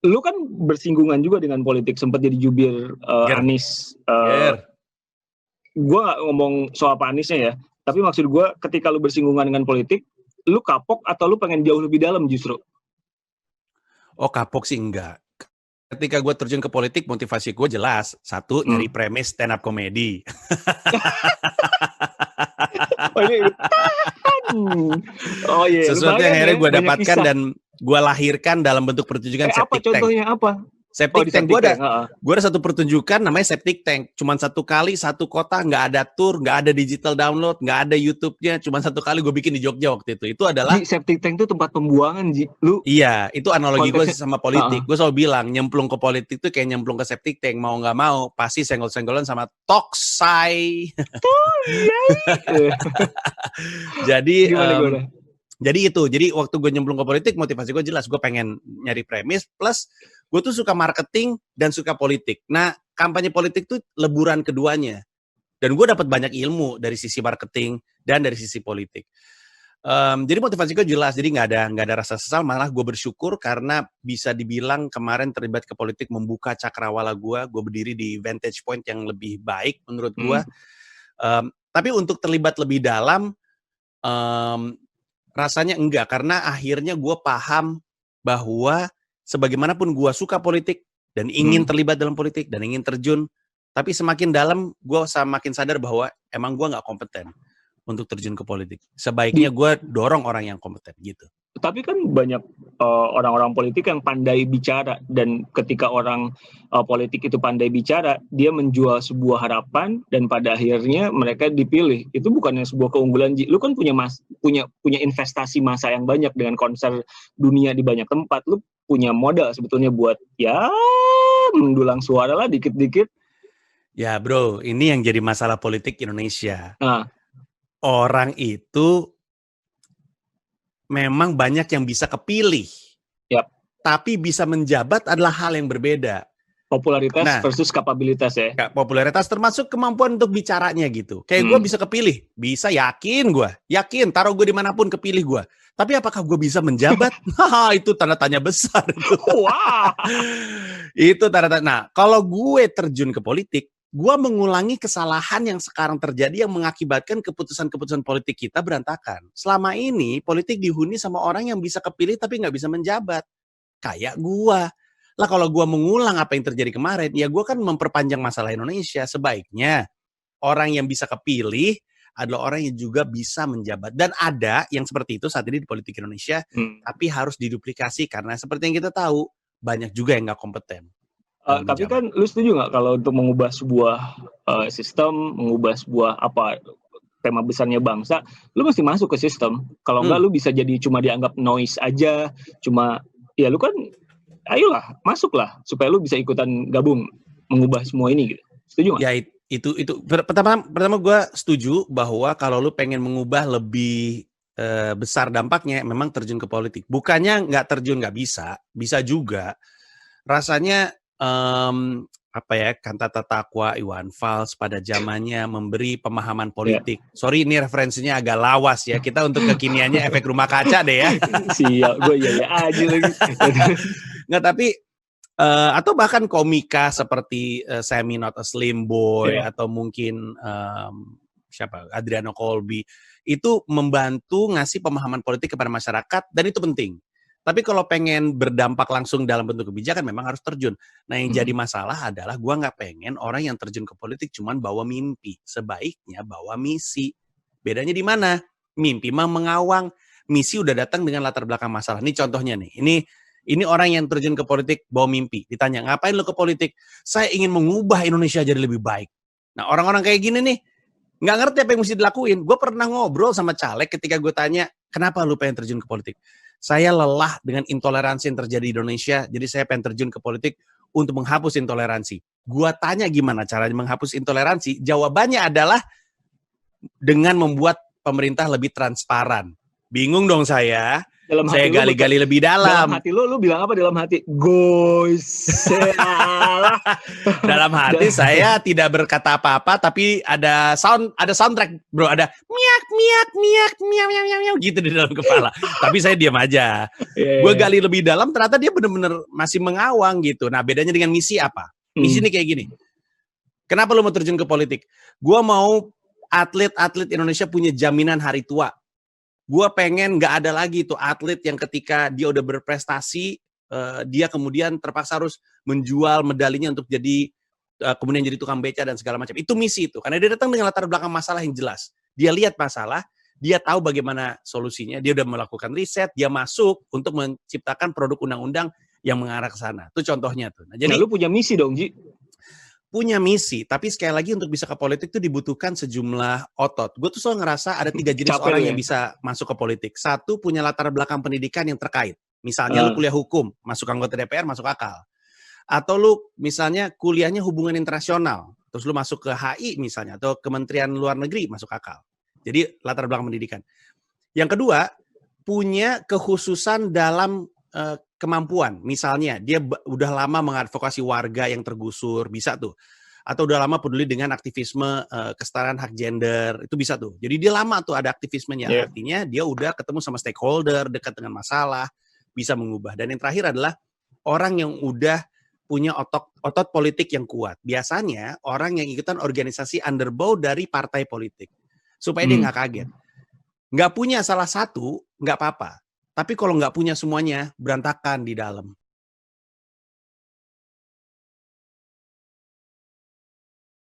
lu kan bersinggungan juga dengan politik, sempat jadi jubir Anies. Gue nggak ngomong soal Pak Aniesnya ya, tapi maksud gue ketika lu bersinggungan dengan politik, lu kapok atau lu pengen jauh lebih dalam justru? Oh, kapok sih enggak. Ketika gue terjun ke politik, motivasi gue jelas. Satu, nyari premis stand up comedy. Oh iya. Sesuatu yang akhirnya gue dapatkan dan gue lahirkan dalam bentuk pertunjukan Septic Tank. Contohnya apa? Septic Tank, gue ada satu pertunjukan namanya Septic Tank. Cuman satu kali, satu kota, nggak ada tour, nggak ada digital download, nggak ada YouTube-nya. Cuman satu kali gue bikin di Jogja waktu itu. Itu adalah Septic Tank itu tempat pembuangan, Ji. Iya, itu analogi gue sama politik. Gue selalu bilang, nyemplung ke politik itu kayak nyemplung ke Septic Tank. Mau nggak mau, pasti senggol-senggolan sama toksai. Jadi itu. Jadi waktu gue nyemplung ke politik, motivasi gue jelas. Gue pengen nyari premis, plus gue tuh suka marketing dan suka politik. Nah, kampanye politik tuh leburan keduanya. Dan gue dapat banyak ilmu dari sisi marketing dan dari sisi politik. Jadi motivasi gue jelas. Jadi nggak ada rasa sesal. Malah gue bersyukur karena bisa dibilang kemarin terlibat ke politik membuka cakrawala gue. Gue berdiri di vantage point yang lebih baik menurut gue. Tapi untuk terlibat lebih dalam, rasanya enggak. Karena akhirnya gue paham bahwa sebagaimanapun gue suka politik dan ingin terlibat dalam politik dan ingin terjun, tapi semakin dalam gue semakin sadar bahwa emang gue nggak kompeten untuk terjun ke politik. Sebaiknya gue dorong orang yang kompeten gitu. Tapi kan banyak orang-orang politik yang pandai bicara, dan ketika orang politik itu pandai bicara, dia menjual sebuah harapan dan pada akhirnya mereka dipilih. Itu bukannya sebuah keunggulan, Ji. Lu kan punya investasi masa yang banyak dengan konser dunia di banyak tempat. Lu punya modal sebetulnya buat ya mendulang suara lah dikit-dikit. Ya bro, ini yang jadi masalah politik Indonesia. Orang itu memang banyak yang bisa kepilih, tapi bisa menjabat adalah hal yang berbeda. Popularitas versus kapabilitas ya. Popularitas termasuk kemampuan untuk bicaranya gitu. Kayak gue bisa kepilih, bisa yakin, taruh gue dimanapun kepilih gue. Tapi apakah gue bisa menjabat? Itu tanda tanya besar. Wah. Itu tanda tanya. Nah, kalau gue terjun ke politik, gue mengulangi kesalahan yang sekarang terjadi yang mengakibatkan keputusan-keputusan politik kita berantakan. Selama ini politik dihuni sama orang yang bisa kepilih tapi nggak bisa menjabat. Kayak gue. Lah kalau gue mengulang apa yang terjadi kemarin, ya gue kan memperpanjang masalah Indonesia. Sebaiknya orang yang bisa kepilih adalah orang yang juga bisa menjabat. Dan ada yang seperti itu saat ini di politik Indonesia, tapi harus diduplikasi karena seperti yang kita tahu, banyak juga yang nggak kompeten. Tapi kan lu setuju nggak kalau untuk mengubah sebuah sistem, mengubah sebuah tema besarnya bangsa, lu mesti masuk ke sistem. Kalau enggak lu bisa jadi cuma dianggap noise aja, cuma ya lu kan ayolah, masuklah supaya lu bisa ikutan gabung mengubah semua ini gitu. Setuju nggak? Ya itu pertama gue setuju bahwa kalau lu pengen mengubah lebih besar dampaknya memang terjun ke politik. Bukannya nggak terjun nggak bisa juga. Rasanya kantata taqwa Iwan Fals pada zamannya memberi pemahaman politik. Sorry ini referensinya agak lawas ya. Kita untuk kekiniannya efek rumah kaca deh ya. Siap, gue ya aja lagi. Nggak, tapi atau bahkan komika seperti Sammy Not a Slim Boy atau mungkin Adriano Colby itu membantu ngasih pemahaman politik kepada masyarakat dan itu penting. Tapi kalau pengen berdampak langsung dalam bentuk kebijakan memang harus terjun. Nah yang jadi masalah adalah gue nggak pengen orang yang terjun ke politik cuman bawa mimpi. Sebaiknya bawa misi. Bedanya di mana? Mimpi mah mengawang. Misi udah datang dengan latar belakang masalah. Ini contohnya nih. Ini orang yang terjun ke politik bawa mimpi. Ditanya, ngapain lo ke politik? Saya ingin mengubah Indonesia jadi lebih baik. Nah orang-orang kayak gini nih, nggak ngerti apa yang mesti dilakuin. Gue pernah ngobrol sama caleg ketika gue tanya, kenapa lo pengen terjun ke politik? Saya lelah dengan intoleransi yang terjadi di Indonesia, jadi saya pengen terjun ke politik untuk menghapus intoleransi. Gue tanya gimana caranya menghapus intoleransi? Jawabannya adalah dengan membuat pemerintah lebih transparan. Bingung dong saya. Dalam Saya hati lu gali-gali lebih dalam dalam. hati lu bilang apa dalam hati? Salah. Dalam hati saya tidak berkata apa-apa, tapi ada soundtrack, bro. Ada miak miak miak miau miau miau miau gitu di dalam kepala. Tapi saya diam aja. Gue gali lebih dalam, ternyata dia benar-benar masih mengawang gitu. Nah, bedanya dengan misi apa? Misi ini kayak gini. Kenapa lu mau terjun ke politik? Gue mau atlet-atlet Indonesia punya jaminan hari tua. Gue pengen nggak ada lagi tuh atlet yang ketika dia udah berprestasi, dia kemudian terpaksa harus menjual medalinya untuk jadi kemudian jadi tukang beca dan segala macam. Itu misi itu. Karena dia datang dengan latar belakang masalah yang jelas. Dia lihat masalah, dia tahu bagaimana solusinya, dia udah melakukan riset, dia masuk untuk menciptakan produk undang-undang yang mengarah ke sana. Itu contohnya tuh. Nah, jadi lu punya misi dong, Ji. Punya misi, tapi sekali lagi untuk bisa ke politik itu dibutuhkan sejumlah otot. Gue tuh selalu ngerasa ada 3 jenis orang yang bisa masuk ke politik. Satu, punya latar belakang pendidikan yang terkait. Misalnya lu kuliah hukum, masuk anggota DPR, masuk akal. Atau lu misalnya kuliahnya hubungan internasional, terus lu masuk ke HI misalnya, atau Kementerian Luar Negeri, masuk akal. Jadi latar belakang pendidikan. Yang kedua, punya kekhususan dalam kemampuan. Misalnya dia udah lama mengadvokasi warga yang tergusur, bisa tuh. Atau udah lama peduli dengan aktivisme kesetaraan hak gender, itu bisa tuh. Jadi dia lama tuh ada aktivismenya. Artinya dia udah ketemu sama stakeholder, dekat dengan masalah, bisa mengubah. Dan yang terakhir adalah orang yang udah punya otot politik yang kuat. Biasanya orang yang ikutan organisasi underbow dari partai politik. Supaya dia nggak kaget. Nggak punya salah satu, nggak apa-apa. Tapi kalau nggak punya semuanya, berantakan di dalam.